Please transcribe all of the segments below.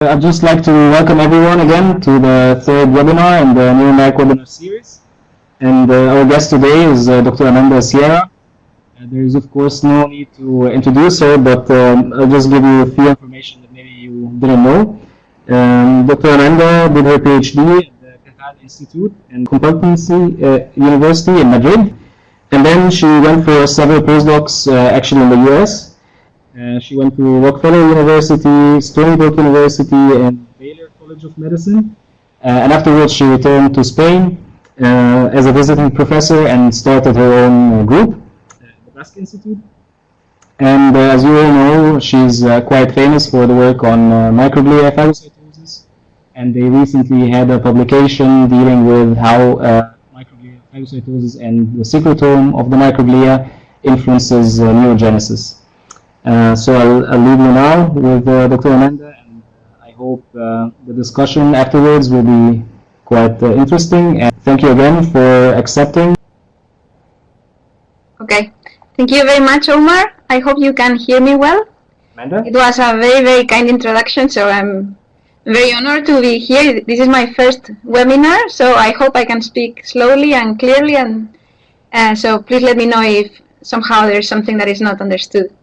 I'd just like to welcome everyone again to the third webinar in the NeuroMac Webinar series. And our guest today is Dr. Amanda Sierra. There is, of course, no need to introduce her, but I'll just give you a few information that maybe you didn't know. Dr. Amanda did her PhD at the Cajal Institute and Complutense University in Madrid. And then she went for several postdocs actually in the US. She went to Rockefeller University, Stony Brook University, and Baylor College of Medicine. And afterwards, she returned to Spain as a visiting professor and started her own group, the Basque Institute. And as you all know, she's quite famous for the work on microglia phagocytosis. And they recently had a publication dealing with how microglia phagocytosis and the secretome of the microglia influences neurogenesis. So I'll leave you now with Dr. Amanda, and I hope the discussion afterwards will be quite interesting. And thank you again for accepting. Okay, thank you very much, Omar. I hope you can hear me well. Amanda? It was a very, very kind introduction, so I'm very honored to be here. This is my first webinar, so I hope I can speak slowly and clearly, and so please let me know if somehow there's something that is not understood.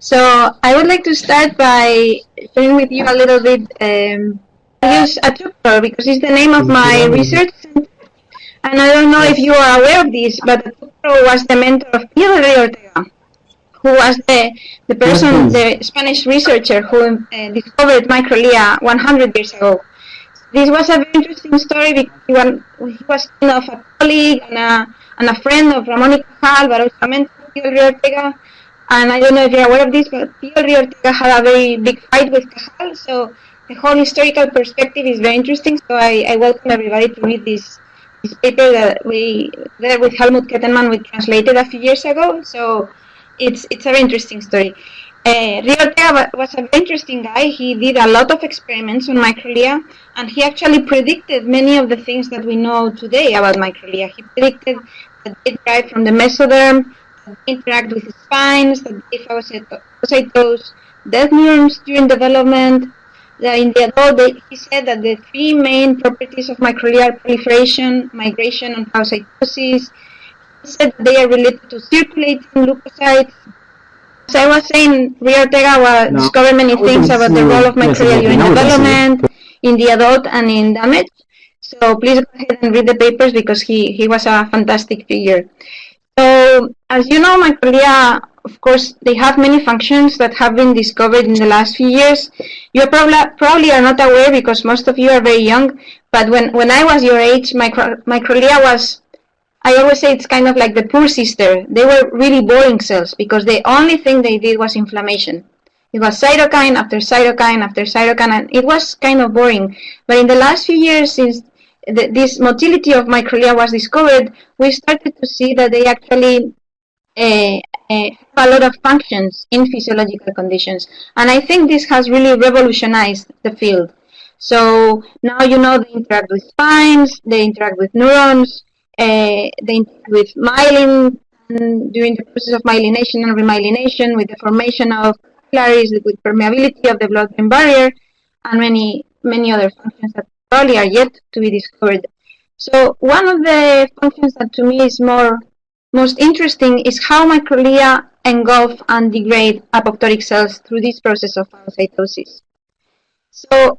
So I would like to start by sharing with you a little bit. I use Atupro because it's the name of my research center. And I don't know if you are aware of this, but Atupro was the mentor of Miguel Ortega, who was the person, the Spanish researcher who discovered microglia 100 years ago. This was a very interesting story because he was kind of a colleague and a friend of Ramon y Cajal, but also a mentor of Miguel Ortega. And I don't know if you're aware of this, but Miguel Ortega had a very big fight with Cajal, so the whole historical perspective is very interesting. So I welcome everybody to read this paper that we there with Helmut Kettenmann we translated a few years ago. So it's a very interesting story. Rio Ortega was a very interesting guy. He did a lot of experiments on microglia, and he actually predicted many of the things that we know today about microglia. He predicted that they derive from the mesoderm, that they interact with the spines, that they phagocytose dead neurons during development. That in the adult, he said that the three main properties of microglia are proliferation, migration, and phagocytosis. He said that they are related to circulating leukocytes. As I was saying, Rio Ortega discovered many things about the role of microglia during development, in the adult, and in damage. So please go ahead and read the papers because he was a fantastic figure. So as you know, microglia, of course, they have many functions that have been discovered in the last few years. You probably are not aware because most of you are very young, but when I was your age, microglia was, I always say it's kind of like the poor sister. They were really boring cells because the only thing they did was inflammation. It was cytokine after cytokine after cytokine, and it was kind of boring. But in the last few years, since this motility of microglia was discovered, we started to see that they actually have a lot of functions in physiological conditions. And I think this has really revolutionized the field. So now you know they interact with spines, they interact with neurons, they interact with myelin during the process of myelination and remyelination, with the formation of capillaries, with permeability of the blood-brain barrier, and many other functions that probably are yet to be discovered. So one of the functions that to me is most interesting is how microglia engulf and degrade apoptotic cells through this process of phagocytosis. So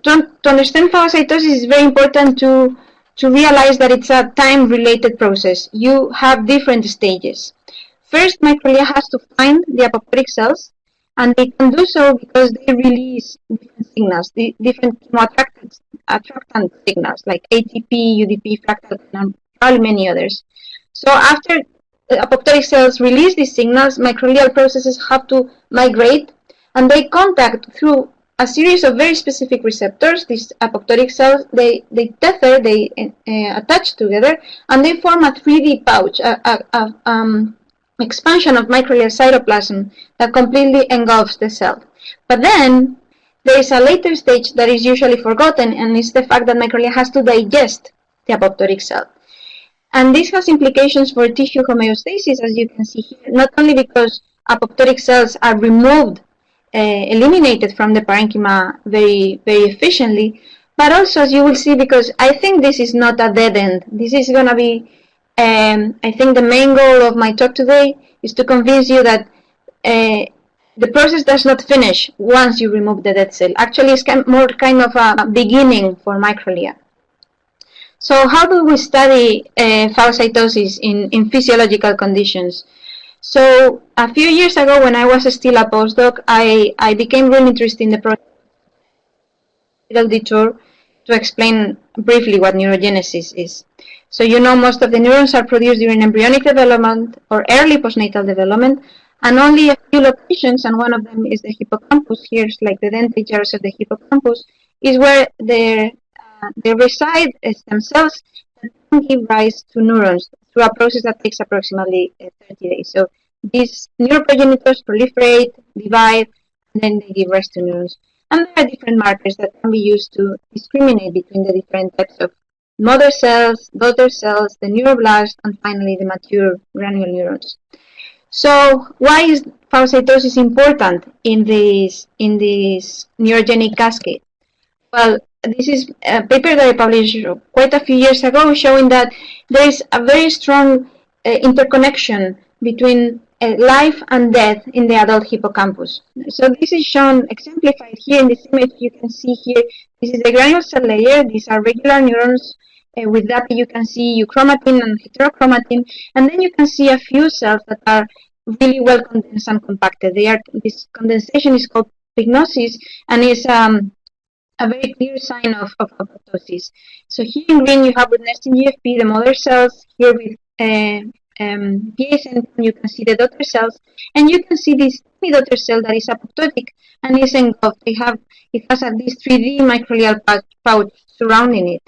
to understand phagocytosis is very important to realize that it's a time-related process. You have different stages. First, microglia has to find the apoptotic cells, and they can do so because they release different signals, different attractant signals like ATP, UDP, fractal, and probably many others. So after the apoptotic cells release these signals, microglial processes have to migrate, and they contact through a series of very specific receptors. These apoptotic cells, they tether, they attach together, and they form a 3D pouch, expansion of microglial cytoplasm that completely engulfs the cell. But then there is a later stage that is usually forgotten, and it's the fact that microglia has to digest the apoptotic cell. And this has implications for tissue homeostasis, as you can see here, not only because apoptotic cells are removed eliminated from the parenchyma very, very efficiently. But also, as you will see, because I think this is not a dead end. This is going to be, I think the main goal of my talk today is to convince you that the process does not finish once you remove the dead cell. Actually, it's more kind of a beginning for microglia. So how do we study phagocytosis in physiological conditions? So a few years ago, when I was still a postdoc, I became really interested in the process detour to explain briefly what neurogenesis is. So you know most of the neurons are produced during embryonic development or early postnatal development, and only a few locations, and one of them is the hippocampus. Here's like the dentate jars of the hippocampus, is where they reside stem cells that can give rise to neurons through a process that takes approximately 30 days. So these neuroprogenitors proliferate, divide, and then they give rise to neurons. And there are different markers that can be used to discriminate between the different types of mother cells, daughter cells, the neuroblast, and finally the mature granule neurons. So why is phagocytosis important in this neurogenic cascade? Well, this is a paper that I published quite a few years ago showing that there is a very strong interconnection between life and death in the adult hippocampus. So this is shown, exemplified here in this image. You can see here, this is the granule cell layer. These are regular neurons. With that, you can see euchromatin and heterochromatin, and then you can see a few cells that are really well condensed and compacted. This condensation is called pygnosis, and is a very clear sign of apoptosis. So here in green, you have with nesting GFP the mother cells. Here with PSN, you can see the daughter cells, and you can see this tiny daughter cell that is apoptotic and is engulfed. It has this 3D microglial pouch surrounding it.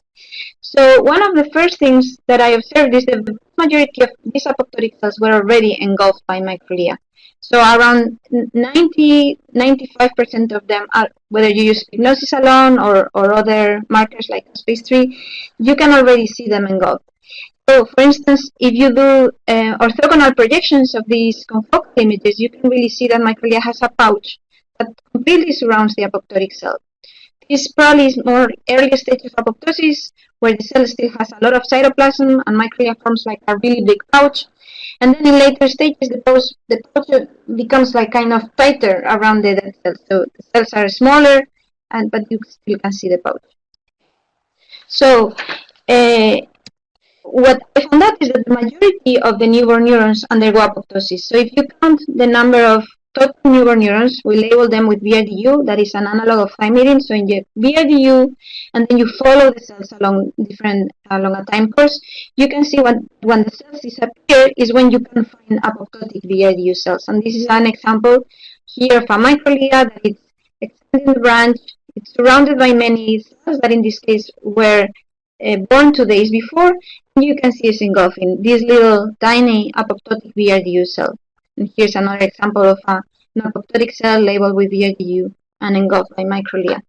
So one of the first things that I observed is that the majority of these apoptotic cells were already engulfed by microglia. So around 90–95% of them are, whether you use pygnosis alone or other markers like space 3, you can already see them engulfed. So for instance, if you do orthogonal projections of these confocal images, you can really see that microglia has a pouch that completely surrounds the apoptotic cell. This probably is more early stage of apoptosis, where the cell still has a lot of cytoplasm and microglia forms like a really big pouch. And then in later stages, the pouch becomes like kind of tighter around the dead cells. So the cells are smaller, but you still can see the pouch. So what I found out is that the majority of the newborn neurons undergo apoptosis. So if you count the number of total newborn neurons, we label them with BRDU, that is an analog of thymidine. So inject BRDU, and then you follow the cells along a time course. You can see when the cells disappear is when you can find apoptotic BRDU cells. And this is an example here of a microglia that is extending the branch. It's surrounded by many cells that in this case were born 2 days before. And you can see it's engulfing this little tiny apoptotic BRDU cell. And here's another example of an apoptotic cell labeled with BRDU and engulfed by microglia.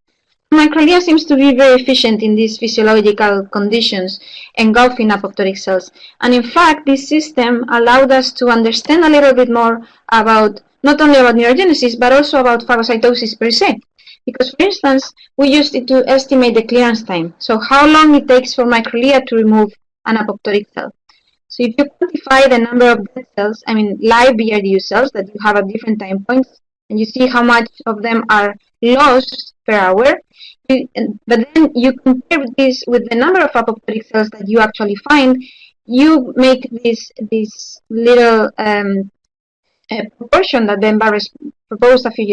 Microglia seems to be very efficient in these physiological conditions, engulfing apoptotic cells. And in fact, this system allowed us to understand a little bit more about, not only about neurogenesis, but also about phagocytosis per se. Because, for instance, we used it to estimate the clearance time. So how long it takes for microglia to remove an apoptotic cell. So if you quantify the number of dead cells, live BRDU cells that you have at different time points, and you see how much of them are lost per hour, but then you compare this with the number of apoptotic cells that you actually find, you make this little proportion that Ben Barres proposed quite a few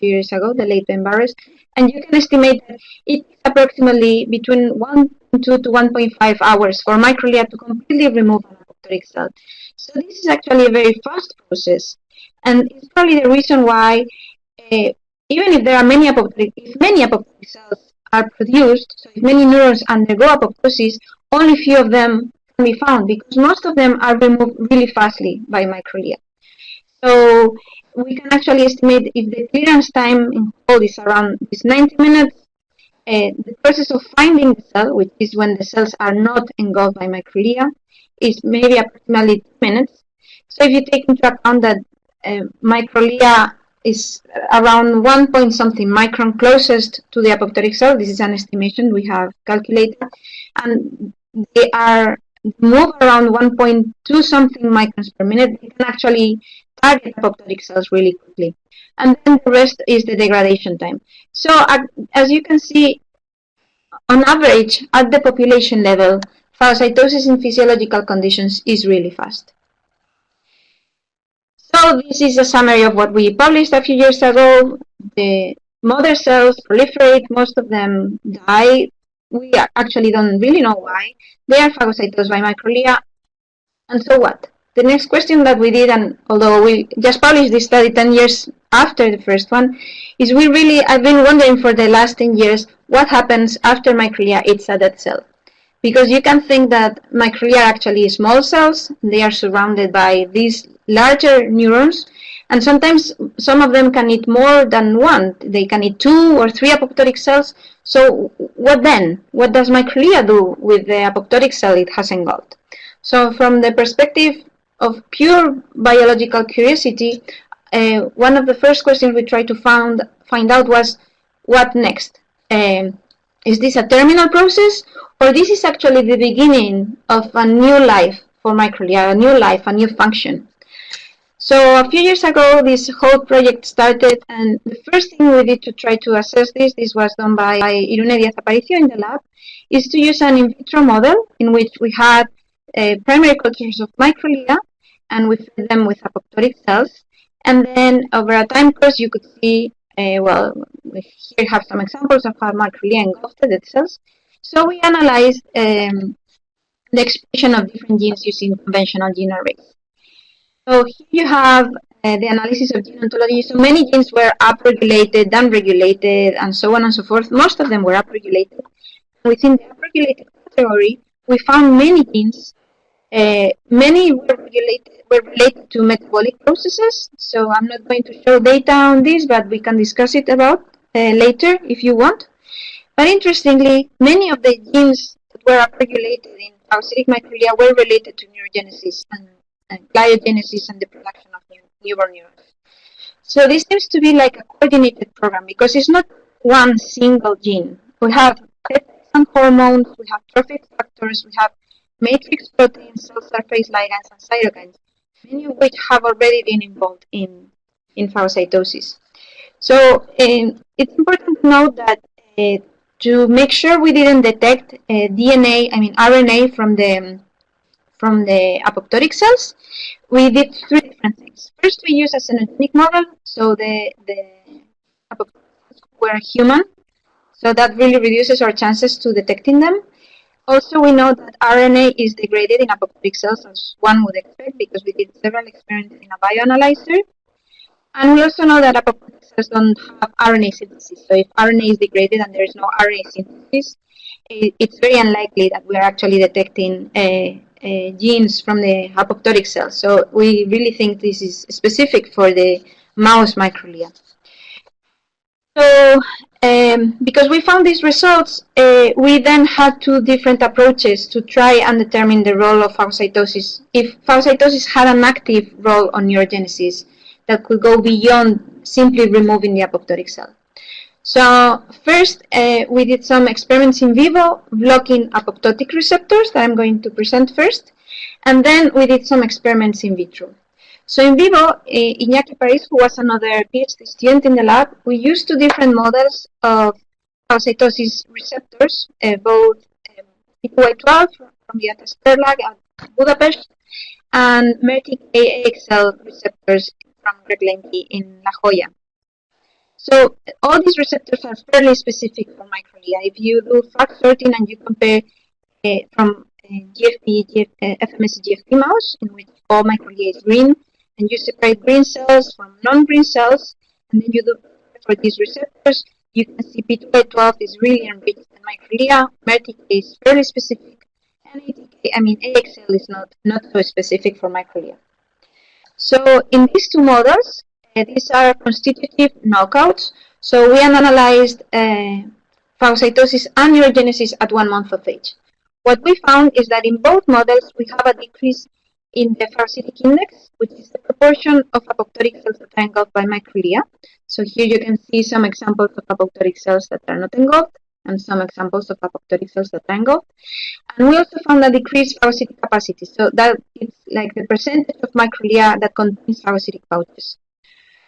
years ago, the late Ben Barres, and you can estimate that it's approximately between 1.2 to 1.5 hours for microglia to completely remove an apoptotic cell. So this is actually a very fast process, and it's probably the reason why, even if there are many apoptotic cells are produced, so if many neurons undergo apoptosis, only few of them can be found because most of them are removed really fastly by microglia. So we can actually estimate if the clearance time in whole is around 90 minutes. The process of finding the cell, which is when the cells are not engulfed by microglia, is maybe approximately 2 minutes. So if you take into account that microglia is around 1 point something micron closest to the apoptotic cell. This is an estimation we have calculated, and they are move around 1.2 something microns per minute. They can actually target apoptotic cells really quickly, and then the rest is the degradation time. So as you can see, on average, at the population level, phagocytosis in physiological conditions is really fast. So this is a summary of what we published a few years ago. The mother cells proliferate, most of them die. We actually don't really know why. They are phagocytosed by microglia. And so what? The next question that we did, and although we just published this study 10 years after the first one, is I've been wondering for the last 10 years what happens after microglia eats a dead cell. Because you can think that microglia are actually small cells. They are surrounded by these larger neurons, and sometimes some of them can eat more than one. They can eat 2 or 3 apoptotic cells. So what then? What does microglia do with the apoptotic cell it has engulfed? So from the perspective of pure biological curiosity, one of the first questions we tried to find out was, what next? Is this a terminal process, or this is actually the beginning of a new life for microglia, a new life, a new function? So a few years ago, this whole project started, and the first thing we did to try to assess this was done by Irune Díaz Aparicio in the lab, is to use an in vitro model in which we had primary cultures of microglia, and we fed them with apoptotic cells. And then over a time course, you could see, well, here have some examples of how microglia engulfed the dead cells. So we analyzed the expression of different genes using conventional gene arrays. So here you have the analysis of gene ontology. So many genes were upregulated, downregulated, and so on and so forth. Most of them were upregulated. Within the upregulated category, we found many genes. Many were related to metabolic processes. So I'm not going to show data on this, but we can discuss it about later if you want. But interestingly, many of the genes that were upregulated in phagocytic microglia were related to neurogenesis and gliogenesis and the production of newborn neurons. So this seems to be like a coordinated program, because it's not one single gene. We have peptides and hormones, we have trophic factors, we have matrix proteins, cell surface ligands, and cytokines, many of which have already been involved in phagocytosis. So it's important to note that to make sure we didn't detect RNA from the apoptotic cells, we did 3 different things. First, we used a xenogenic model, so the apoptotic cells were human, so that really reduces our chances to detecting them. Also, we know that RNA is degraded in apoptotic cells, as one would expect, because we did several experiments in a bioanalyzer. And we also know that apoptotic cells don't have RNA synthesis. So if RNA is degraded and there is no RNA synthesis, it's very unlikely that we are actually detecting genes from the apoptotic cells. So we really think this is specific for the mouse microglia. So because we found these results, we then had 2 different approaches to try and determine the role of phagocytosis. If phagocytosis had an active role on neurogenesis that could go beyond simply removing the apoptotic cell. So first, we did some experiments in vivo blocking apoptotic receptors that I'm going to present first, and then we did some experiments in vitro. So in vivo, Iñaki Paris, who was another PhD student in the lab, we used 2 different models of phagocytosis receptors, both p2y12 from the Atasperlag at Budapest and merTK AXL receptors from Greg Lemke in La Jolla. So all these receptors are fairly specific for microglia. If you do FAG sorting and you compare from FMS GFP mouse, in which all microglia is green, and you separate green cells from non-green cells, and then you do for these receptors, you can see p2y12 is really enriched in microglia, merTK is fairly specific, and AXL is not so specific for microglia. So in these 2 models, these are constitutive knockouts. So we analyzed phagocytosis and neurogenesis at 1 month of age. What we found is that in both models, we have a decrease in the phagocytic index, which is the proportion of apoptotic cells that are engulfed by microglia. So here you can see some examples of apoptotic cells that are not engulfed, and some examples of apoptotic cells that are engulfed. And we also found a decreased phagocytic capacity. So that it's like the percentage of microglia that contains phagocytic pouches.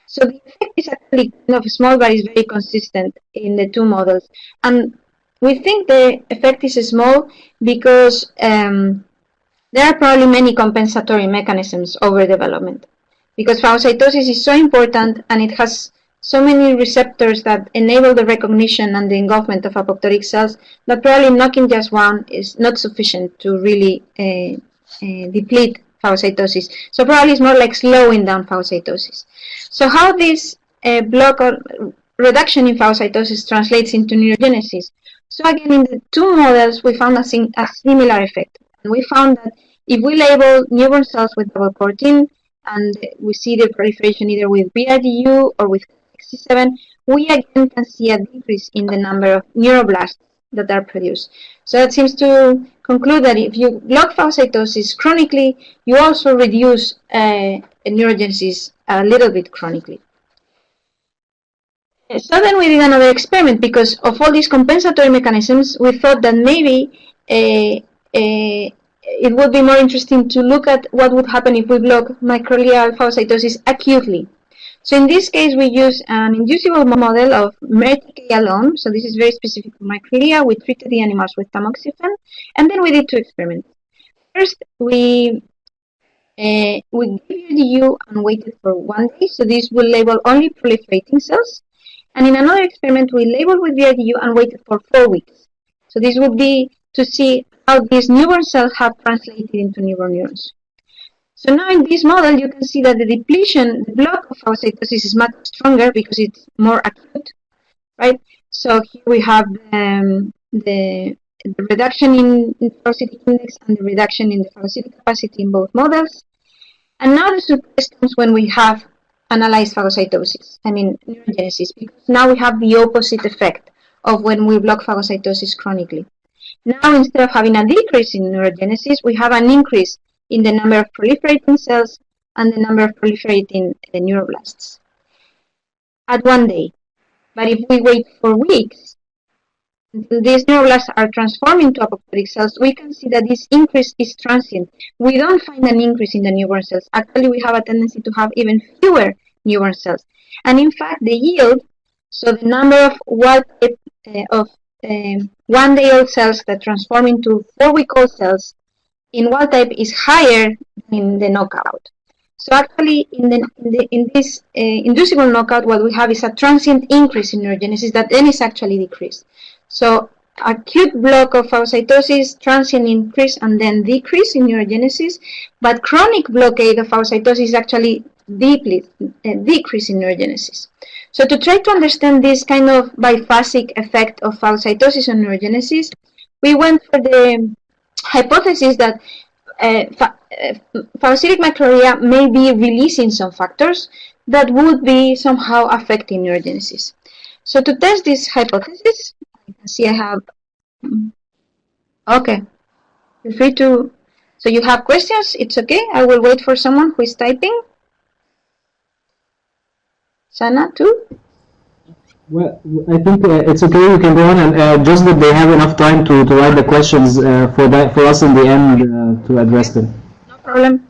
So the effect is actually kind of small, but is very consistent in the two models. And we think the effect is small because there are probably many compensatory mechanisms over development. Because phagocytosis is so important and it has so many receptors that enable the recognition and the engulfment of apoptotic cells that probably knocking just one is not sufficient to really deplete phagocytosis. So probably it's more like slowing down phagocytosis. So how this block or reduction in phagocytosis translates into neurogenesis? So again, in the two models, we found a similar effect. And we found that if we label newborn cells with double 14 and we see the proliferation either with BRDU or with C7, we again can see a decrease in the number of neuroblasts that are produced. So that seems to conclude that if you block phagocytosis chronically, you also reduce neurogenesis a little bit chronically. So then we did another experiment because of all these compensatory mechanisms. We thought that maybe it would be more interesting to look at what would happen if we block microglial phagocytosis acutely. So in this case, we use an inducible model of merTK alone. So this is very specific for microglia. We treated the animals with tamoxifen, and then we did two experiments. First, we gave UDU and waited for 1 day. So this will label only proliferating cells. And in another experiment, we labeled with VRDU and waited for 4 weeks. So this would be to see how these newborn cells have translated into newborn neurons. So now in this model, you can see that the depletion, the block of phagocytosis is much stronger because it's more acute, right? So here we have the reduction in the phagocytic index and the reduction in the phagocytic capacity in both models. And now the surprise comes when we have analyzed phagocytosis, neurogenesis, because now we have the opposite effect of when we block phagocytosis chronically. Now, instead of having a decrease in neurogenesis, we have an increase in the number of proliferating cells and the number of proliferating neuroblasts at 1 day. But if we wait 4 weeks, until these neuroblasts are transformed into apoptotic cells, we can see that this increase is transient. We don't find an increase in the newborn cells. Actually, we have a tendency to have even fewer newborn cells. And in fact, the yield, so the number of wild-type 1-day-old cells that transform into 4-week-old cells in wild type is higher than in the knockout. So actually, in this inducible knockout, what we have is a transient increase in neurogenesis that then is actually decreased. So acute block of phagocytosis, transient increase, and then decrease in neurogenesis, but chronic blockade of phagocytosis is actually decrease in neurogenesis. So to try to understand this kind of biphasic effect of phagocytosis on neurogenesis, we went for the hypothesis that phagocytic microglia may be releasing some factors that would be somehow affecting neurogenesis. So to test this hypothesis, you can see I have, okay, feel free to, so you have questions, it's okay, I will wait for someone who is typing. Sana, too? Well, I think it's okay, you can go on, and just that they have enough time to write the questions for us in the end to address them. No problem.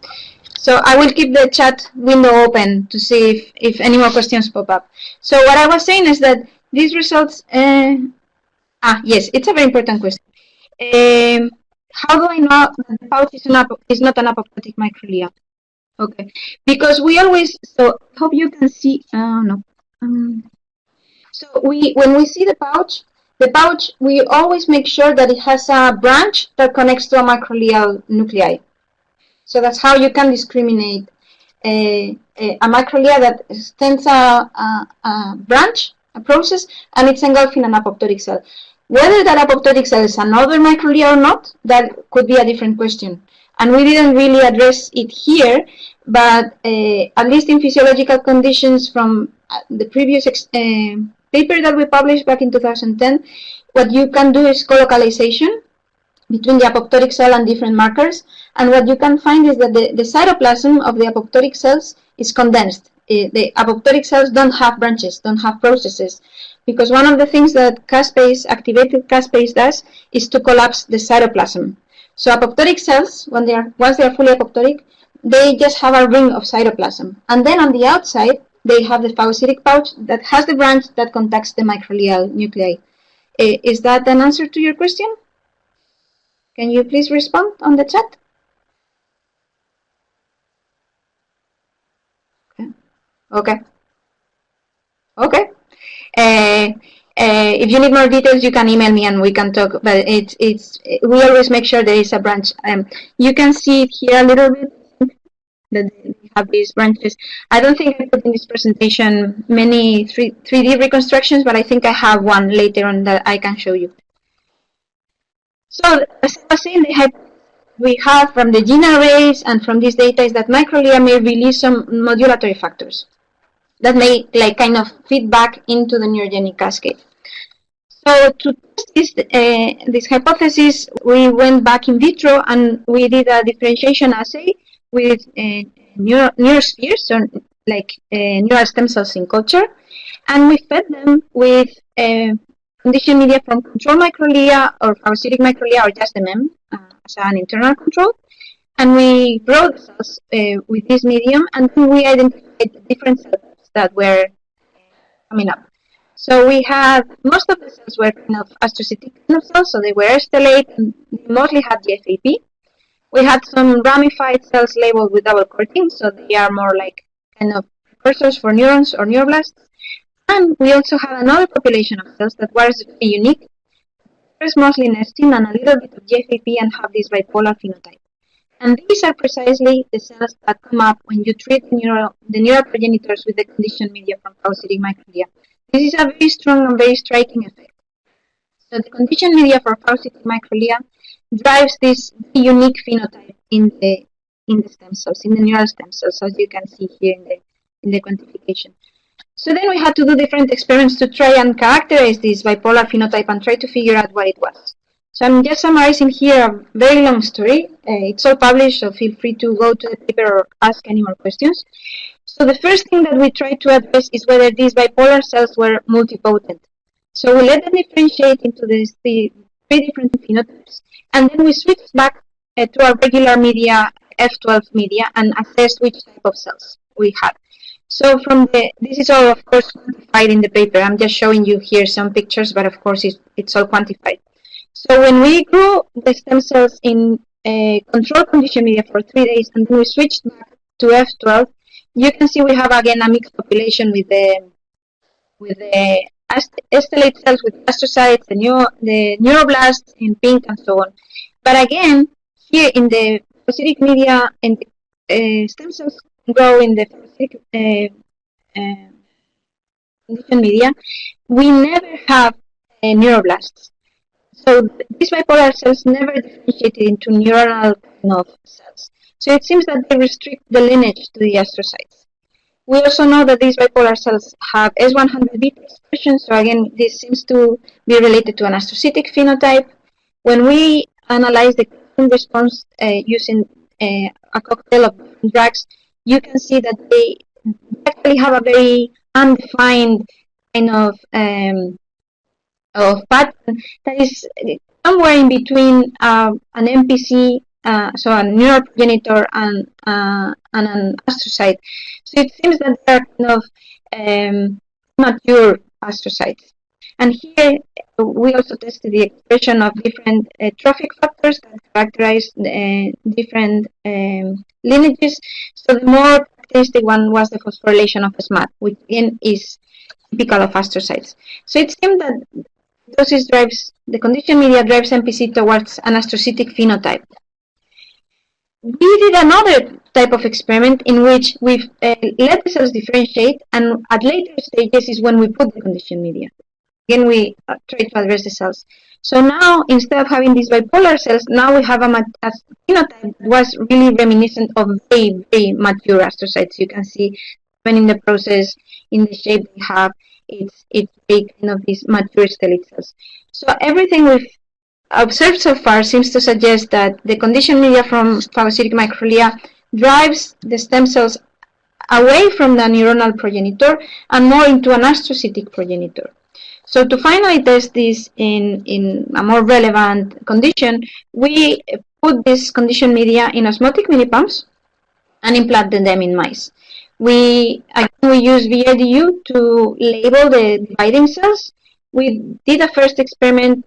So I will keep the chat window open to see if any more questions pop up. So what I was saying is that these results, yes, it's a very important question. How do I know that the pouch is not an apoptotic microglia? Okay, because we always, so I hope you can see, no. So when we see the pouch, we always make sure that it has a branch that connects to a microglial nuclei. So that's how you can discriminate a microglia that sends a branch, a process, and it's engulfing an apoptotic cell. Whether that apoptotic cell is another microglia or not, that could be a different question. And we didn't really address it here, but at least in physiological conditions from the previous paper that we published back in 2010, what you can do is colocalization. between the apoptotic cell and different markers. And what you can find is that the cytoplasm of the apoptotic cells is condensed. The apoptotic cells don't have branches, don't have processes, because one of the things that caspase, activated caspase does is to collapse the cytoplasm. So apoptotic cells, once they are fully apoptotic, they just have a ring of cytoplasm. And then on the outside, they have the phagocytic pouch that has the branch that contacts the microglial nuclei. Is that an answer to your question? Can you please respond on the chat? Okay. Okay. If you need more details, you can email me and we can talk. But we always make sure there is a branch. You can see it here a little bit that they have these branches. I don't think I put in this presentation many 3D reconstructions, but I think I have one later on that I can show you. So as I was saying, we have from the gene arrays and from this data is that microglia may release some modulatory factors that may kind of feed back into the neurogenic cascade. So to test this hypothesis, we went back in vitro and we did a differentiation assay with neurospheres, so neural stem cells in culture, and we fed them with conditioned media from control microglia or phagocytic microglia or just MM as an internal control. And we grow the cells with this medium, and then we identified different cells that were coming up. So we had, most of the cells were kind of astrocytic kind of cells, so they were stellate and they mostly had the FAP. We had some ramified cells labeled with double coating, so they are more like kind of precursors for neurons or neuroblasts. And we also had another population of cells that was very unique. There's mostly nesting and a little bit of GFAP and have this bipolar phenotype. And these are precisely the cells that come up when you treat the neural progenitors with the conditioned media from phagocytic microglia. This is a very strong and very striking effect. So the conditioned media for phagocytic microglia drives this unique phenotype in the stem cells, in the neural stem cells, as you can see here in the quantification. So then we had to do different experiments to try and characterize this bipolar phenotype and try to figure out what it was. So I'm just summarizing here a very long story. It's all published, so feel free to go to the paper or ask any more questions. So the first thing that we tried to address is whether these bipolar cells were multipotent. So we let them differentiate into the three different phenotypes, and then we switched back to our regular media, F12 media, and assessed which type of cells we had. So this is all, of course, quantified in the paper. I'm just showing you here some pictures, but of course it's all quantified. So when we grew the stem cells in control condition media for 3 days, and then we switched back to F12, you can see we have again a mixed population with the stellate cells with astrocytes, the neuroblasts in pink, and so on. But again, here in the phagocytic media, and stem cells grow in the phagocytic condition media, we never have neuroblasts. So these bipolar cells never differentiated into neuronal kind of cells. So it seems that they restrict the lineage to the astrocytes. We also know that these bipolar cells have S100 beta expression, so again, this seems to be related to an astrocytic phenotype. When we analyze the response using a cocktail of drugs, you can see that they actually have a very undefined kind of pattern that is somewhere in between an MPC, so a neural progenitor, and an astrocyte. So it seems that they are kind of mature astrocytes. And here we also tested the expression of different trophic factors that characterize different lineages. So the more characteristic one was the phosphorylation of SMAD, which again is typical of astrocytes. So it seemed that the condition media drives MPC towards an astrocytic phenotype. We did another type of experiment in which we let the cells differentiate, and at later stages is when we put the condition media. Again, we try to address the cells. So now, instead of having these bipolar cells, now we have a phenotype that was really reminiscent of very, very mature astrocytes. You can see when in the process, in the shape they have, it's very kind of these mature stellate cells. So everything we've observed so far seems to suggest that the conditioned media from phagocytic microglia drives the stem cells away from the neuronal progenitor and more into an astrocytic progenitor. So to finally test this in a more relevant condition, we put this conditioned media in osmotic minipumps and implanted them in mice. We use VRDU to label the dividing cells. We did a first experiment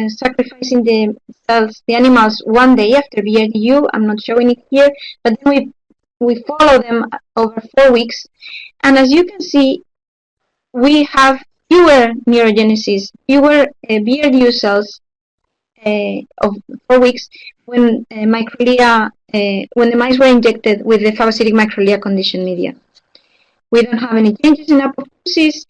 sacrificing the cells, the animals, 1 day after VRDU. I'm not showing it here, but then we follow them over 4 weeks. And as you can see, we have fewer neurogenesis, fewer VRDU cells of 4 weeks when microglia, when the mice were injected with the phagocytic microglia conditioned media. We don't have any changes in apoptosis.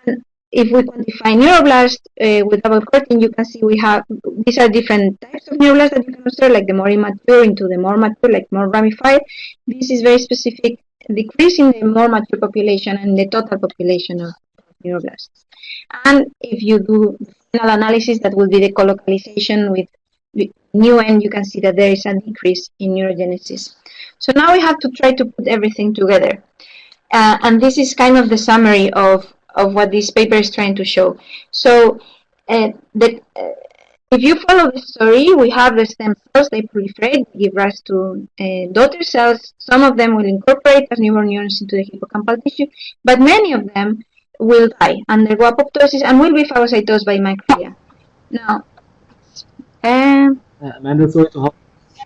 And if we quantify neuroblasts with double cortin, you can see we have, these are different types of neuroblasts that you can observe, like the more immature into the more mature, like more ramified. This is very specific decrease in the more mature population and the total population of neuroblasts. And if you do final analysis, that will be the colocalization with new N, you can see that there is a decrease in neurogenesis. So now we have to try to put everything together. And this is kind of the summary of what this paper is trying to show. So if you follow the story, we have the stem cells, they proliferate, they give rise to daughter cells. Some of them will incorporate as newborn neurons into the hippocampal tissue, but many of them will die, undergo apoptosis, and will be phagocytosed by microglia. Now, Amanda, sorry to help.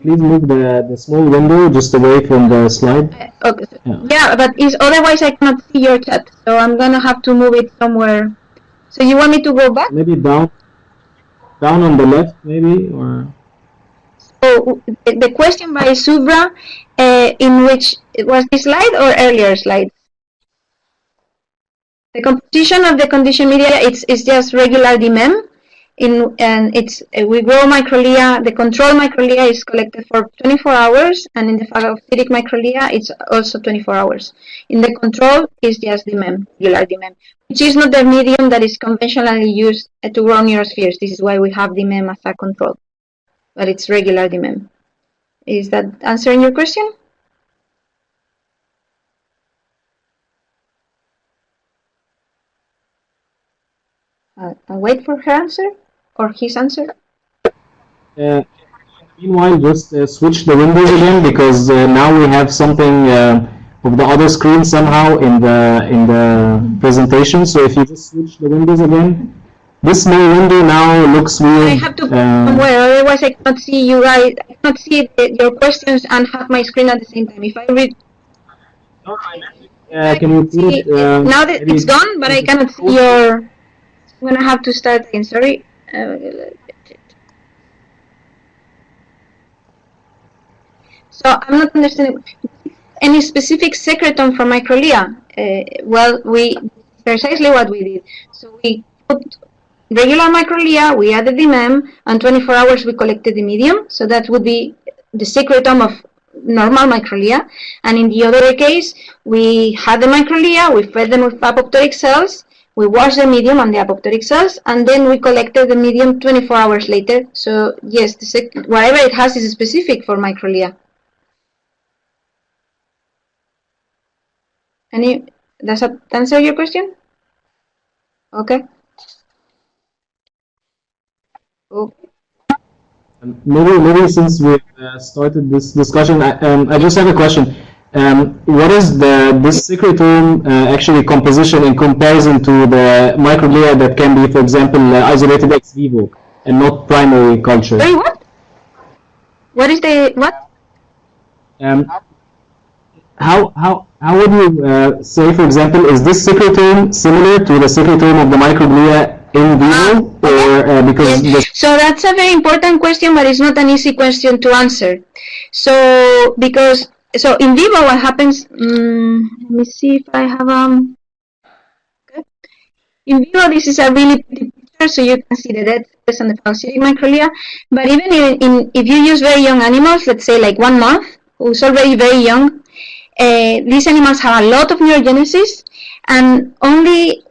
Please move the small window just away from the slide. Okay. Yeah, but otherwise I cannot see your chat, so I'm gonna have to move it somewhere. So you want me to go back? Maybe down on the left, maybe, or. So the question by Subra, in which it was this slide or earlier slides? The composition of the conditioned media is just regular DMEM. And we grow microglia. The control microglia is collected for 24 hours, and in the phagocytic microglia, it's also 24 hours. In the control, it's just DMEM, regular DMEM, which is not the medium that is conventionally used to grow neurospheres. This is why we have DMEM as a control, but it's regular DMEM. Is that answering your question? I'll wait for her answer or his answer. Meanwhile, just switch the windows again, because now we have something of the other screen somehow in the presentation. So if you just switch the windows again, this small window now looks weird. I have to go somewhere, otherwise I cannot see you guys. I cannot see your questions and have my screen at the same time. If I read. Can you put it? Now that it's gone, but I cannot see your. I'm gonna have to start again. Sorry. So I'm not understanding any specific secretome for microglia. Well, precisely what we did. So we put regular microglia, we added the MEM, and 24 hours we collected the medium. So that would be the secretome of normal microglia. And in the other case, we had the microglia, we fed them with apoptotic cells. We washed the medium and the apoptotic cells, and then we collected the medium 24 hours later. So yes, whatever it has is specific for microglia. Does that answer your question? Okay. Okay. Maybe since we've started this discussion, I just have a question. What is this secretome actually composition in comparison to the microglia that can be, for example, isolated ex vivo and not primary culture? Sorry, what? What is the what? How would you say, for example, is this secretome similar to the secretome of the microglia in vivo, or because? Yes. So that's a very important question, but it's not an easy question to answer. So So in vivo, what happens? Let me see if I have okay. In vivo, this is a really pretty picture, so you can see the dead cells and the phagocytic microglia. But even if you use very young animals, let's say like 1 month, who's already very young, these animals have a lot of neurogenesis, and only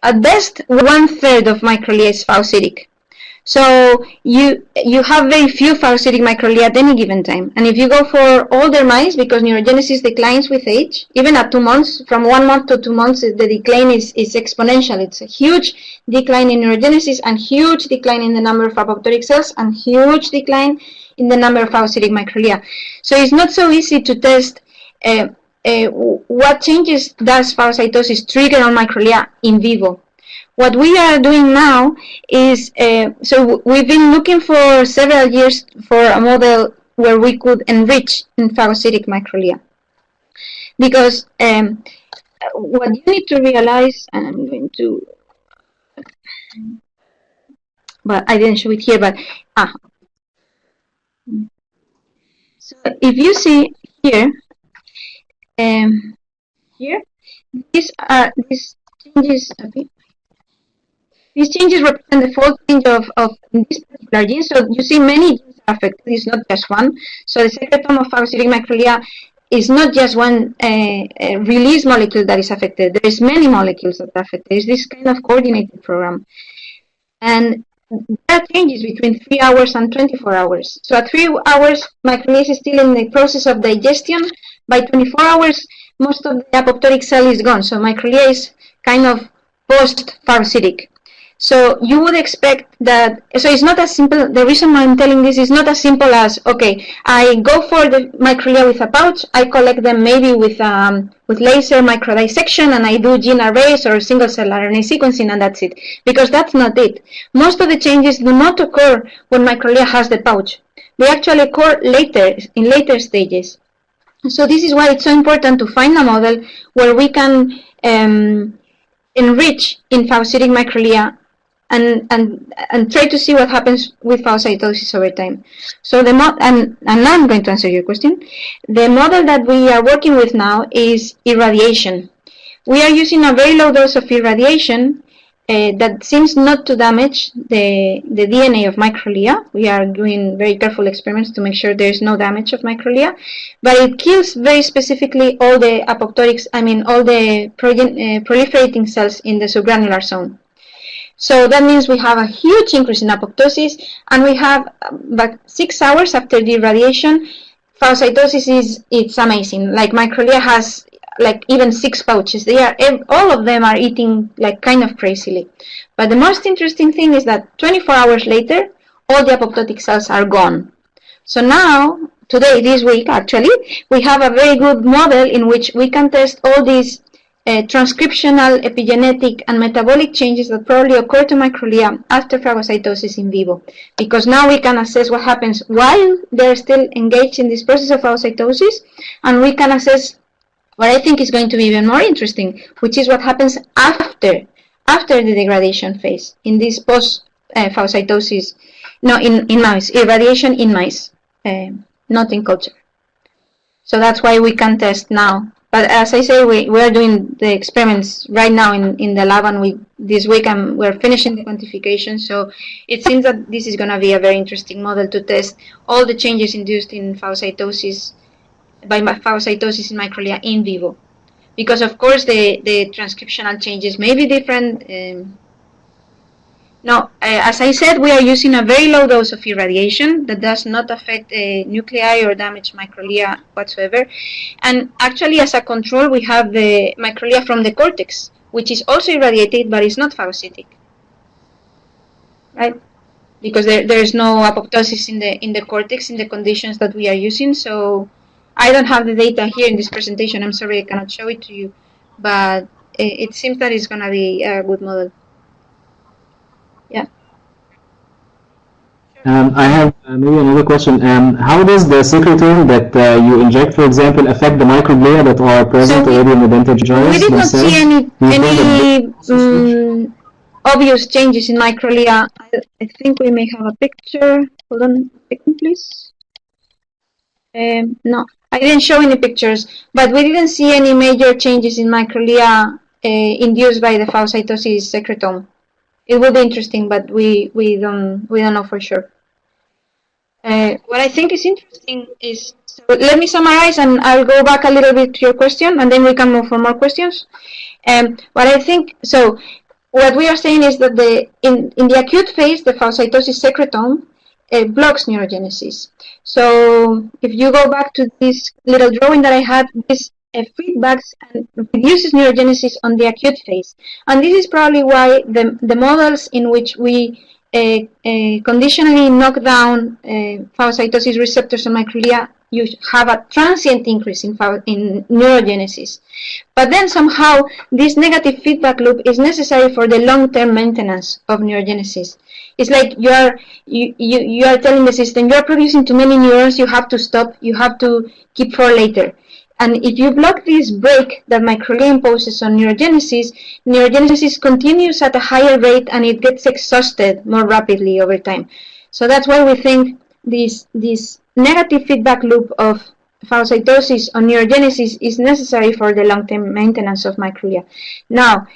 at best 1/3 of microglia is phagocytic. So you have very few phagocytic microglia at any given time. And if you go for older mice, because neurogenesis declines with age, even at 2 months, from 1 month to 2 months, the decline is exponential. It's a huge decline in neurogenesis and huge decline in the number of apoptotic cells and huge decline in the number of phagocytic microglia. So it's not so easy to test what changes does phagocytosis trigger on microglia in vivo. What we are doing now is, so we've been looking for several years for a model where we could enrich in phagocytic microglia. Because what you need to realize, and I'm going to, well, I didn't show it here, but, so if you see here, these changes, okay. These changes represent the full range of this particular gene. So you see many genes are affected. It's not just one. So the secretome of phagocytic microglia is not just one release molecule that is affected. There is many molecules that are affected. It's this kind of coordinated program. And there are changes between 3 hours and 24 hours. So at 3 hours, microglia is still in the process of digestion. By 24 hours, most of the apoptotic cell is gone. So microglia is kind of post-phagocytic. So you would expect that, so it's not as simple, the reason why I'm telling this is not as simple as, okay, I go for the microglia with a pouch, I collect them maybe with laser microdissection and I do gene arrays or single cell RNA sequencing and that's it. Because that's not it. Most of the changes do not occur when microglia has the pouch. They actually occur later, in later stages. So this is why it's so important to find a model where we can enrich in phagocytic microglia and try to see what happens with phagocytosis over time. So the and now I'm going to answer your question. The model that we are working with now is irradiation. We are using a very low dose of irradiation that seems not to damage the DNA of microglia. We are doing very careful experiments to make sure there is no damage of microglia, but it kills very specifically all the apoptotics, I mean all the proliferating cells in the subgranular zone. So that means we have a huge increase in apoptosis, and we have about 6 hours after the irradiation, phagocytosis it's amazing. Like microglia has like even 6 pouches. They are all of them are eating like kind of crazily. But the most interesting thing is that 24 hours later, all the apoptotic cells are gone. So now, today, this week actually, we have a very good model in which we can test all these transcriptional, epigenetic, and metabolic changes that probably occur to microglia after phagocytosis in vivo. Because now we can assess what happens while they're still engaged in this process of phagocytosis, and we can assess what I think is going to be even more interesting, which is what happens after the degradation phase, in this post-phagocytosis, no, in mice, irradiation in mice, not in culture. So that's why we can test now. But as I say, we are doing the experiments right now in the lab, and this week we're finishing the quantification. So it seems that this is going to be a very interesting model to test all the changes induced in phagocytosis by phagocytosis in microglia in vivo. Because of course the transcriptional changes may be different. Now, as I said, we are using a very low dose of irradiation that does not affect nuclei or damage microglia whatsoever. And actually, as a control, we have the microglia from the cortex, which is also irradiated, but is not phagocytic, right? Because there is no apoptosis in the cortex in the conditions that we are using. So I don't have the data here in this presentation. I'm sorry, I cannot show it to you, but it seems that it's going to be a good model. Yeah. I have maybe another question. How does the secretome that you inject, for example, affect the microglia that are present already in the dentate gyrus? We did not see any obvious changes in microglia. I think we may have a picture. Hold on a second, please. No, I didn't show any pictures, but we didn't see any major changes in microglia induced by the phagocytosis secretome. It will be interesting, but we don't know for sure. What I think is interesting is, so let me summarize, and I'll go back a little bit to your question, and then we can move for more questions. What I think, so what we are saying is that in the acute phase, the phagocytosis secretome blocks neurogenesis. So if you go back to this little drawing that I had, this feedbacks and reduces neurogenesis on the acute phase. And this is probably why the models in which we conditionally knock down phagocytosis receptors on microglia, you have a transient increase in neurogenesis. But then somehow this negative feedback loop is necessary for the long-term maintenance of neurogenesis. It's like you are telling the system, you are producing too many neurons, you have to stop, you have to keep for later. And if you block this break that microglia imposes on neurogenesis, neurogenesis continues at a higher rate and it gets exhausted more rapidly over time. So that's why we think this negative feedback loop of phagocytosis on neurogenesis is necessary for the long-term maintenance of microglia. Now,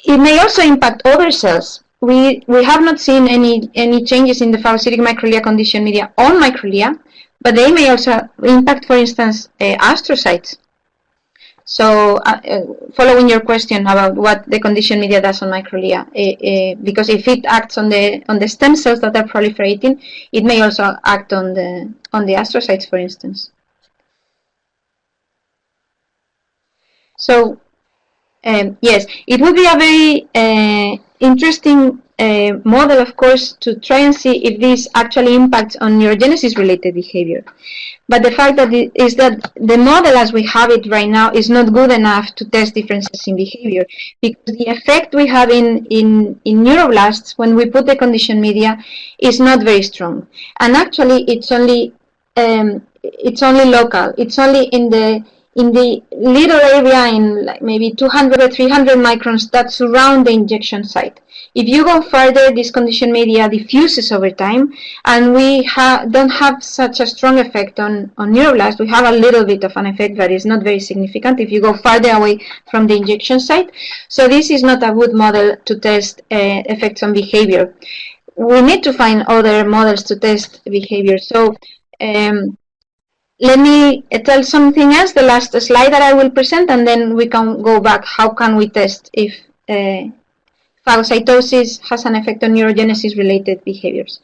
it may also impact other cells. We have not seen any changes in the phagocytic microglia condition media on microglia, but they may also impact, for instance, astrocytes. So, following your question about what the condition media does on microglia, because if it acts on the stem cells that are proliferating, it may also act on the astrocytes, for instance. So, yes, it would be a very interesting model, of course, to try and see if this actually impacts on neurogenesis-related behavior. But the fact that is that the model as we have it right now is not good enough to test differences in behavior, because the effect we have in neuroblasts when we put the conditioned media is not very strong. And actually, it's only local. It's only in the little area in like maybe 200 or 300 microns that surround the injection site. If you go further, this conditioned media diffuses over time, and we don't have such a strong effect on neuroblasts. We have a little bit of an effect, but it's not very significant if you go farther away from the injection site. So this is not a good model to test effects on behavior. We need to find other models to test behavior. So let me tell something else, the last slide that I will present, and then we can go back. How can we test if phagocytosis has an effect on neurogenesis related behaviors?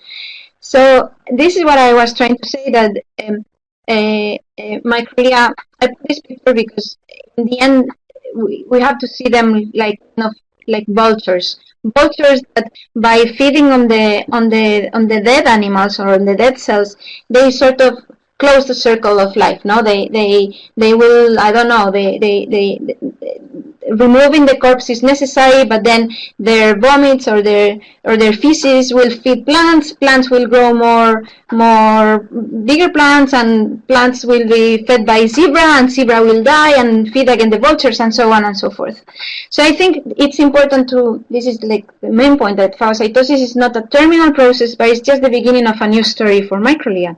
So this is what I was trying to say, that microglia, I put this picture because in the end we have to see them like vultures that by feeding on the dead animals or on the dead cells, they sort of close the circle of life. No, they will, I don't know, they removing the corpse is necessary, but then their vomits or their feces will feed plants. Plants will grow more bigger plants, and plants will be fed by zebra, and zebra will die and feed again the vultures, and so on and so forth. So I think it's important to, this is like the main point, that phagocytosis is not a terminal process, but it's just the beginning of a new story for microglia.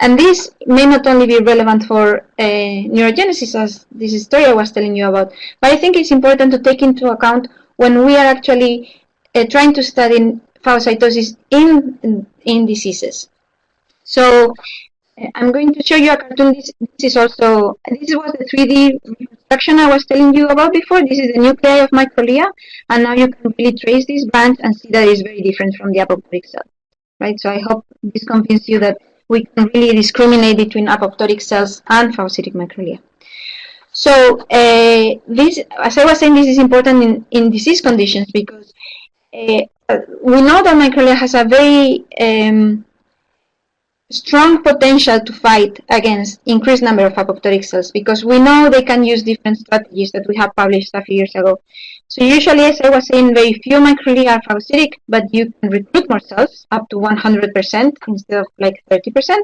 And this may not only be relevant for neurogenesis, as this story I was telling you about, but I think it's important to take into account when we are actually trying to study phagocytosis in diseases. So I'm going to show you a cartoon. This was the 3D reconstruction I was telling you about before. This is the nuclei of microglia, and now you can really trace these bands and see that it's very different from the apoptotic cell, right? So I hope this convinces you that we can really discriminate between apoptotic cells and phagocytic microglia. So this, as I was saying, this is important in disease conditions, because we know that microglia has a very strong potential to fight against increased number of apoptotic cells, because we know they can use different strategies that we have published a few years ago. So usually, as I was saying, very few microglia are phagocytic, but you can recruit more cells, up to 100% instead of like 30%.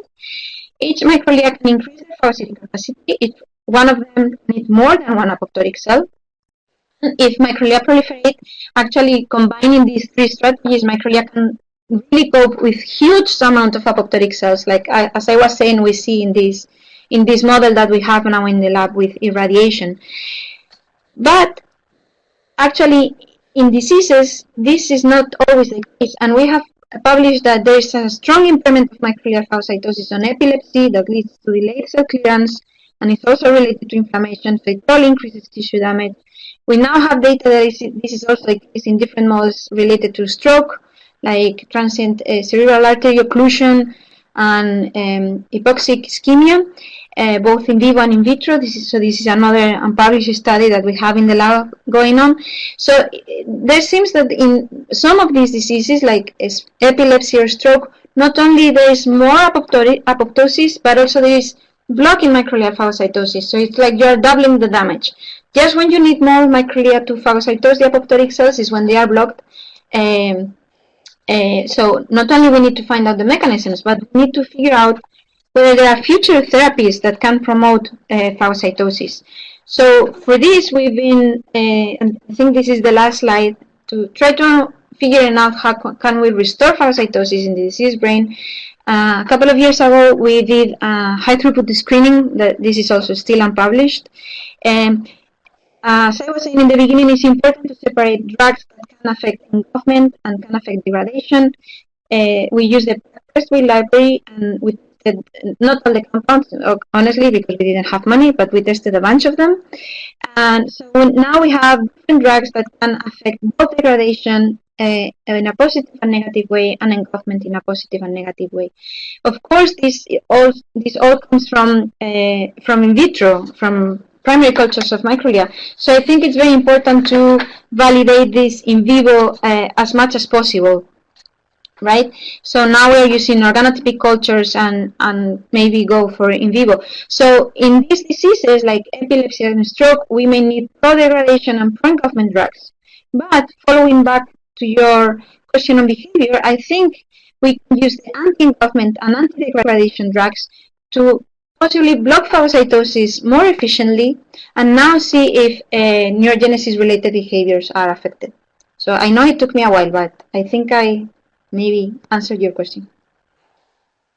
Each microglia can increase their phagocytic capacity. Each one of them needs more than one apoptotic cell. If microglia proliferate, actually combining these three strategies, microglia can really cope with huge amount of apoptotic cells, like as I was saying, we see in this model that we have now in the lab with irradiation. But actually, in diseases, this is not always the case, and we have published that there is a strong impairment of microglial phagocytosis on epilepsy that leads to delayed cell clearance and it's also related to inflammation, so it probably increases tissue damage. We now have data that this is also the case in different models related to stroke, like transient cerebral artery occlusion and hypoxic ischemia, both in vivo and in vitro. This is another unpublished study that we have in the lab going on. So there seems that in some of these diseases, like epilepsy or stroke, not only there is more apoptosis, but also there is blocking microglial phagocytosis. So it's like you're doubling the damage. Just when you need more microglia to phagocytose the apoptotic cells is when they are blocked. So not only we need to find out the mechanisms, but we need to figure out whether there are future therapies that can promote phagocytosis. So for this, we've been, and I think this is the last slide, to try to figure out how can we restore phagocytosis in the diseased brain. A couple of years ago, we did high throughput screening. This is also still unpublished. As I was saying in the beginning, it's important to separate drugs that can affect engulfment and can affect degradation. We used the Westway library, and we tested not all the compounds, honestly, because we didn't have money, but we tested a bunch of them. And so now we have different drugs that can affect both degradation in a positive and negative way, and engulfment in a positive and negative way. Of course, this all comes from in vitro, from primary cultures of microglia. So I think it's very important to validate this in vivo as much as possible, right? So now we're using organotypic cultures and maybe go for in vivo. So in these diseases like epilepsy and stroke, we may need pro-degradation and pro-engulfment drugs. But following back to your question on behavior, I think we can use the anti-engulfment and anti-degradation drugs to possibly block phagocytosis more efficiently, and now see if neurogenesis related behaviors are affected. So I know it took me a while, but I think I maybe answered your question.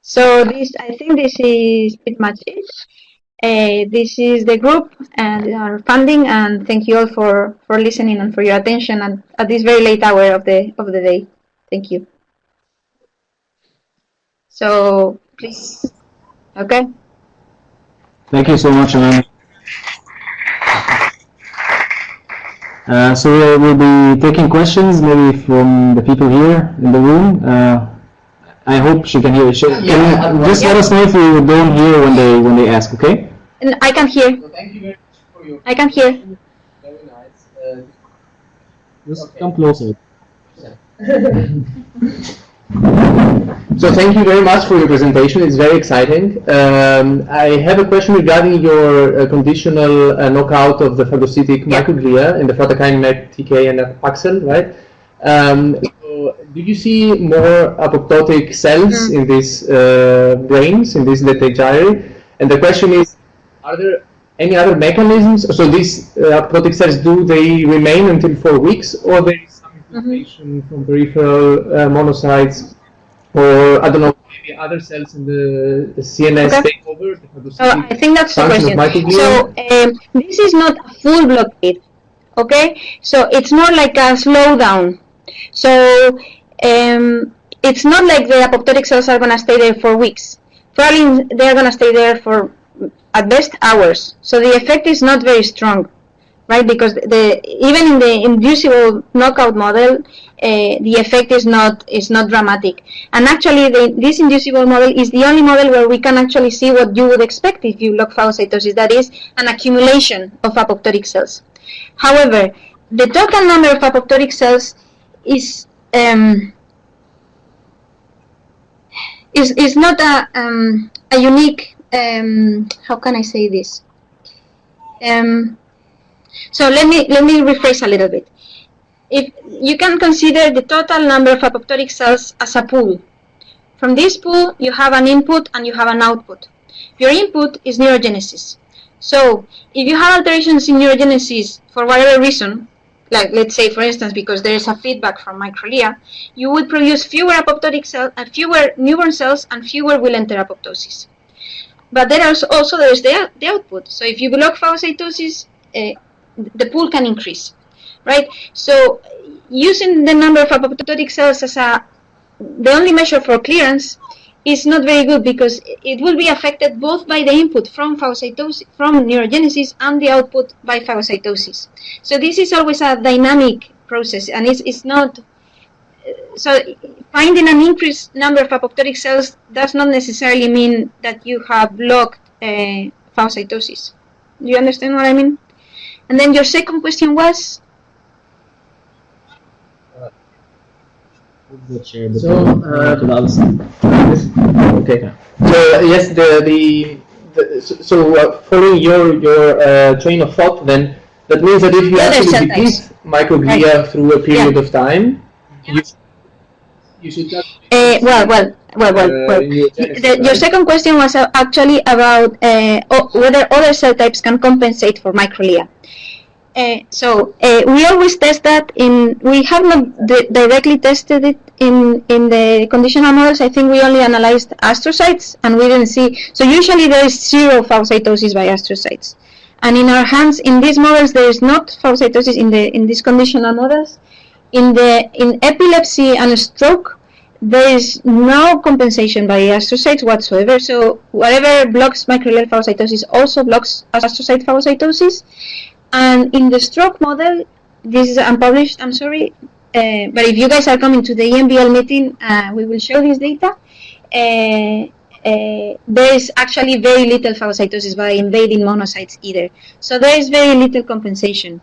So I think this is pretty much it. This is the group and our funding, and thank you all for listening and for your attention at this very late hour of the day. Thank you. So please, okay. Thank you so much, Amanda. So we'll be taking questions, maybe from the people here in the room. I hope she can hear. Just let us know if you don't hear when they ask, okay? And I can hear. So thank you very much for your. I can hear. Very nice. Just come closer. So thank you very much for your presentation. It's very exciting. I have a question regarding your conditional knockout of the phagocytic microglia in the frontokine merTK and AXL, right? So did you see more apoptotic cells in these brains, in this lateral gyri? And the question is, are there any other mechanisms? So these apoptotic cells, do they remain until 4 weeks, or there is some infiltration from peripheral monocytes? Or, I don't know, maybe other cells in the CNS take over the phagocytic I think that's the question. So this is not a full blockade, okay? So it's more like a slowdown. So it's not like the apoptotic cells are going to stay there for weeks. Probably they're going to stay there for at best hours. So the effect is not very strong, right? Because even in the inducible knockout model, the effect is not dramatic. And actually, this inducible model is the only model where we can actually see what you would expect if you block phagocytosis, that is, an accumulation of apoptotic cells. However, the total number of apoptotic cells is not a unique. How can I say this? So let me rephrase a little bit. If you can consider the total number of apoptotic cells as a pool. From this pool, you have an input and you have an output. Your input is neurogenesis. So if you have alterations in neurogenesis for whatever reason, like let's say for instance because there is a feedback from microglia, you would produce fewer apoptotic cells and fewer newborn cells, and fewer will enter apoptosis. But there is also the output. So if you block phagocytosis, the pool can increase, right? So using the number of apoptotic cells as the only measure for clearance is not very good because it will be affected both by the input from phagocytosis, from neurogenesis, and the output by phagocytosis. So this is always a dynamic process, and it's not. So finding an increased number of apoptotic cells does not necessarily mean that you have blocked phagocytosis. Do you understand what I mean? And then your second question was? Okay. So yes, following your train of thought, then that means that if you actually deplete microglia through a period of time, you should just your second question was actually about whether other cell types can compensate for microglia. We always test that we have not directly tested it in the conditional models. I think we only analyzed astrocytes and we didn't see. So usually there is zero phagocytosis by astrocytes. And in our hands, in these models, there is not phagocytosis in these conditional models. In epilepsy and stroke, there is no compensation by astrocytes whatsoever. So whatever blocks microglial phagocytosis also blocks astrocyte phagocytosis. And in the stroke model, this is unpublished, I'm sorry, but if you guys are coming to the EMBL meeting, we will show this data. There is actually very little phagocytosis by invading monocytes either. So there is very little compensation.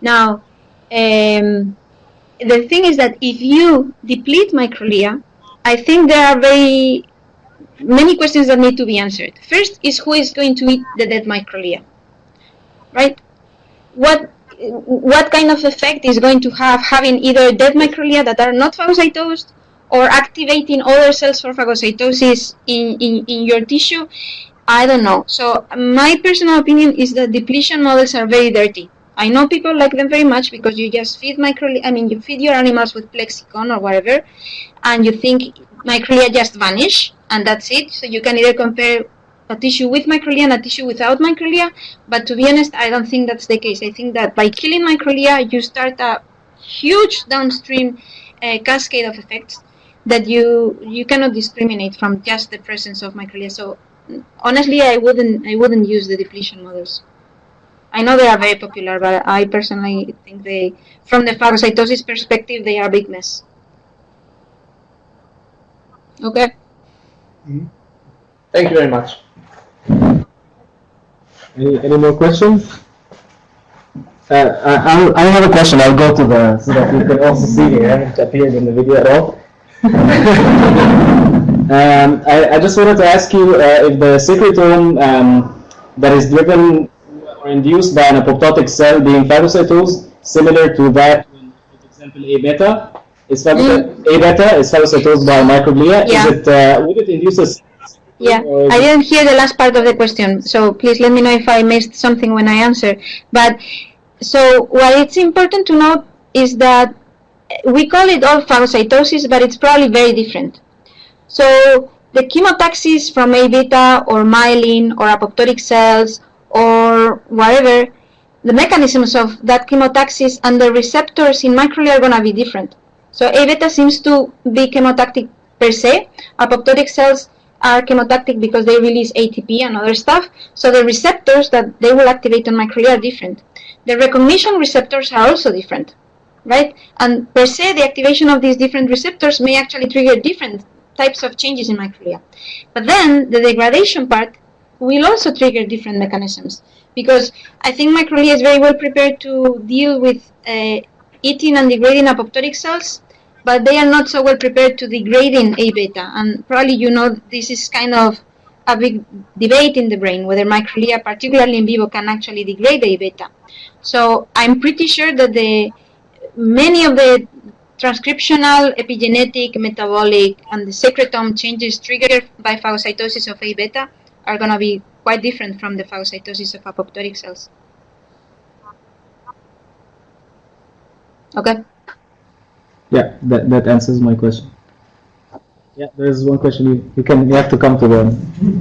Now, the thing is that if you deplete microglia, I think there are very many questions that need to be answered. First is who is going to eat the dead microglia, right? What kind of effect is going to having either dead microglia that are not phagocytosed or activating other cells for phagocytosis in your tissue? I don't know. So my personal opinion is that depletion models are very dirty. I know people like them very much because you just feed microglia. I mean, you feed your animals with Plexicon or whatever, and you think microglia just vanish and that's it. So you can either compare a tissue with microglia and a tissue without microglia, but to be honest, I don't think that's the case. I think that by killing microglia, you start a huge downstream cascade of effects that you cannot discriminate from just the presence of microglia. So honestly, I wouldn't use the depletion models. I know they are very popular, but I personally think from the phagocytosis perspective, they are a big mess. Okay. Mm-hmm. Thank you very much. Any more questions? I have a question. I'll go to so that you can also see here. I haven't appeared in the video at all. I just wanted to ask you if the secretome that is driven or induced by an apoptotic cell being phagocytosed, similar to that when, for example, A beta is phagocytosed by microglia. Yeah. Would it induce a Yeah, I didn't hear the last part of the question, so please let me know if I missed something when I answer. But so what it's important to note is that we call it all phagocytosis, but it's probably very different. So the chemotaxis from A beta or myelin or apoptotic cells or whatever, the mechanisms of that chemotaxis and the receptors in microglia are going to be different. So A beta seems to be chemotactic per se. Apoptotic cells are chemotactic because they release ATP and other stuff. So the receptors that they will activate on microglia are different. The recognition receptors are also different, right? And per se, the activation of these different receptors may actually trigger different types of changes in microglia. But then the degradation part will also trigger different mechanisms, because I think microglia is very well prepared to deal with eating and degrading apoptotic cells, but they are not so well prepared to degrading A beta. And probably you know this is kind of a big debate in the brain, whether microglia, particularly in vivo, can actually degrade A beta. So I'm pretty sure that many of the transcriptional, epigenetic, metabolic, and the secretome changes triggered by phagocytosis of A beta are going to be quite different from the phagocytosis of apoptotic cells. Okay. Yeah, that answers my question. Yeah, there's one question. You have to come to the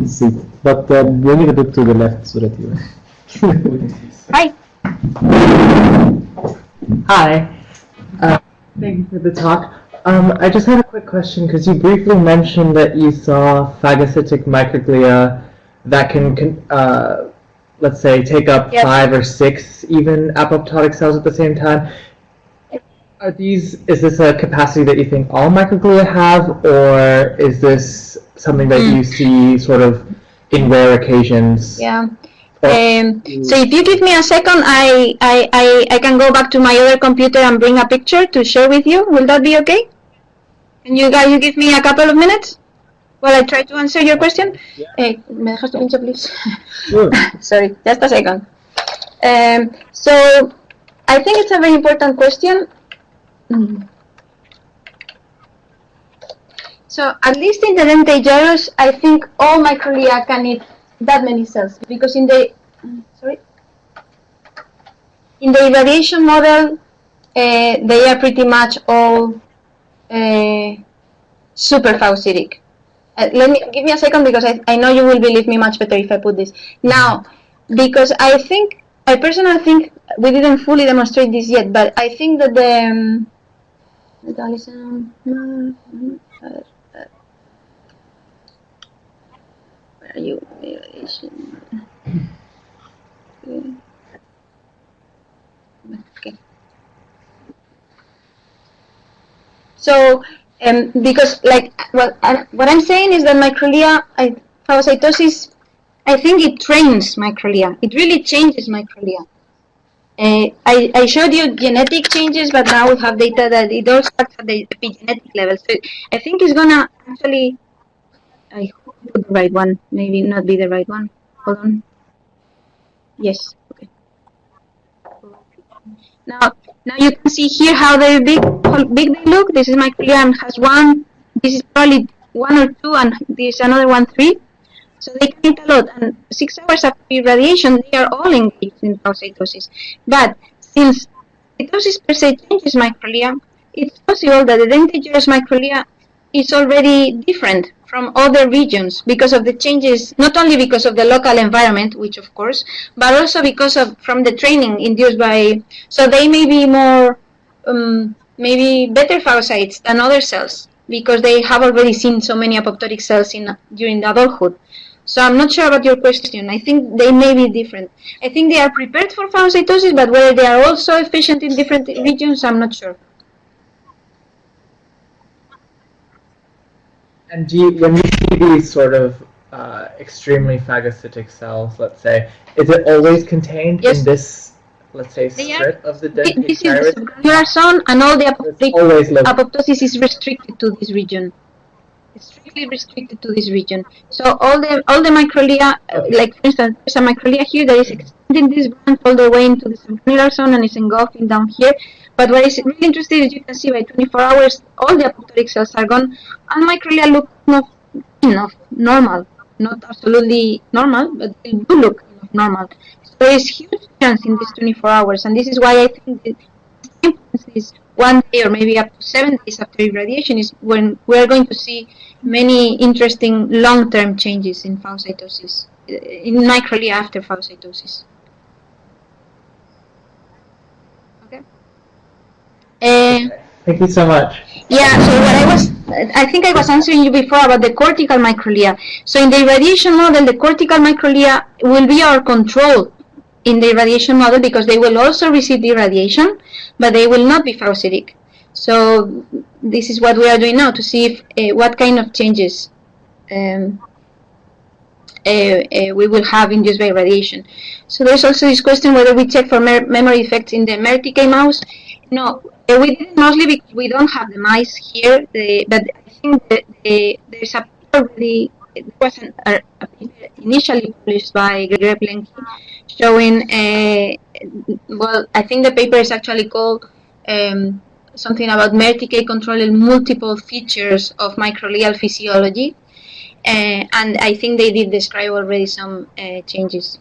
seat, but bring it a bit to the left so that you. Hi. Hi. Thank you for the talk. I just had a quick question because you briefly mentioned that you saw phagocytic microglia that can let's say, take up 5 or 6 even apoptotic cells at the same time. Is this a capacity that you think all microglia have, or is this something that you see sort of in rare occasions? Yeah. So if you give me a second, I can go back to my other computer and bring a picture to share with you. Will that be okay? Can you guys give me a couple of minutes while I try to answer your question? ¿Me dejas tu pincho, please? Sure. Sorry, just a second. So I think it's a very important question. So at least in the dentate gyrus, I think all microglia can eat that many cells, because in the irradiation model, they are pretty much all super phagocytic. Give me a second, because I know you will believe me much better if I put this now, because I personally think we didn't fully demonstrate this yet, but I think that the where are you? Okay. So, because what I'm saying is that microglia, phagocytosis, I think it trains microglia. It really changes microglia. I showed you genetic changes, but now we have data that it also starts at the epigenetic level. So I think it's gonna actually, I hope it's the right one, maybe not be the right one. Hold on. Yes. Okay. Now you can see here how they big they look. This is microglia and has one. This is probably 1 or 2, and this is another 1, 3. So they can eat a lot, and 6 hours after irradiation, they are all engaged in phagocytosis. But since phagocytosis per se changes microglia, it's possible that the dentate gyrus microglia is already different from other regions because of the changes, not only because of the local environment, which of course, but also because of from the training induced by. So they may be more, maybe better phagocytes than other cells because they have already seen so many apoptotic cells during adulthood. So I'm not sure about your question. I think they may be different. I think they are prepared for phagocytosis, but whether they are also efficient in different regions, I'm not sure. And when you see these sort of extremely phagocytic cells, let's say, is it always contained in this, let's say, strip of the dentate gyrus? This is the subgranular zone, and all the apoptosis is restricted to this region. It's strictly restricted to this region. So all the microglia, like for instance, there's a microglia here that is extending this branch all the way into the subgranular zone and is engulfing down here. But what is really interesting is you can see by 24 hours, all the apoptotic cells are gone, and microglia look enough normal, not absolutely normal, but they do look normal. So there is huge chance in these 24 hours, and this is why I think the importance is 1 day or maybe up to 7 days after irradiation is when we are going to see many interesting long-term changes in phagocytosis, in microglia after phagocytosis. Okay. Thank you so much. Yeah, so I think I was answering you before about the cortical microglia. So in the irradiation model, the cortical microglia will be our control in the irradiation model because they will also receive the irradiation, but they will not be phagocytic. So this is what we are doing now to see if what kind of changes we will have induced by radiation. So there's also this question whether we check for memory effects in the merTK mouse. No, we did it mostly because we don't have the mice here, but I think there's a paper already. It was a paper initially published by Greg Blenky showing, well, I think the paper is actually called something about merTK controlling multiple features of microglial physiology, and I think they did describe already some changes.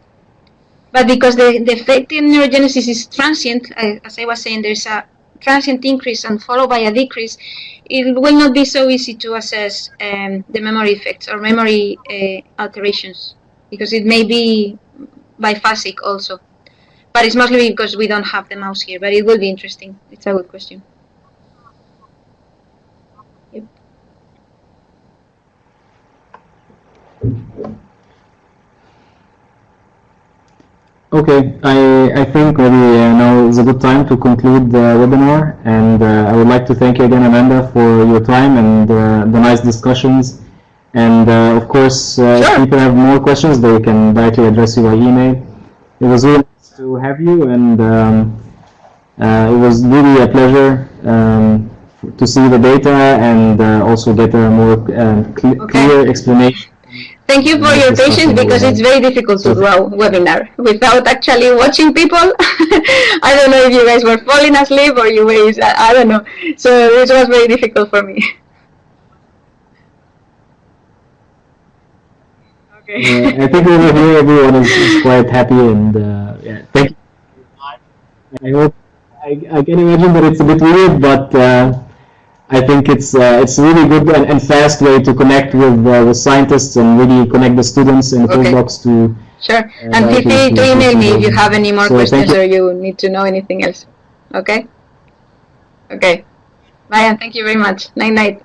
But because the effect in neurogenesis is transient, as I was saying, there's a transient increase and followed by a decrease, it will not be so easy to assess the memory effects or memory alterations, because it may be biphasic also. But it's mostly because we don't have the mouse here, but it will be interesting. It's a good question. Okay, I think maybe now is a good time to conclude the webinar, and I would like to thank you again, Amanda, for your time and the nice discussions. And of course, if people have more questions, they can directly address you by email. It was really nice to have you, and it was really a pleasure to see the data and also get a more clear explanation. Thank you for your patience, because it's very difficult to do a webinar without actually watching people. I don't know if you guys were falling asleep or you were, I don't know. So it was very difficult for me. Okay. I think over here everyone is quite happy, and yeah, thank you. I hope, I can imagine that it's a bit weird, but I think it's really good and fast way to connect with scientists and really connect the students and the postdocs to. Sure, and feel free to email me if you have any more questions or you need to know anything else. Okay? Okay. Bye, and thank you very much. Night night.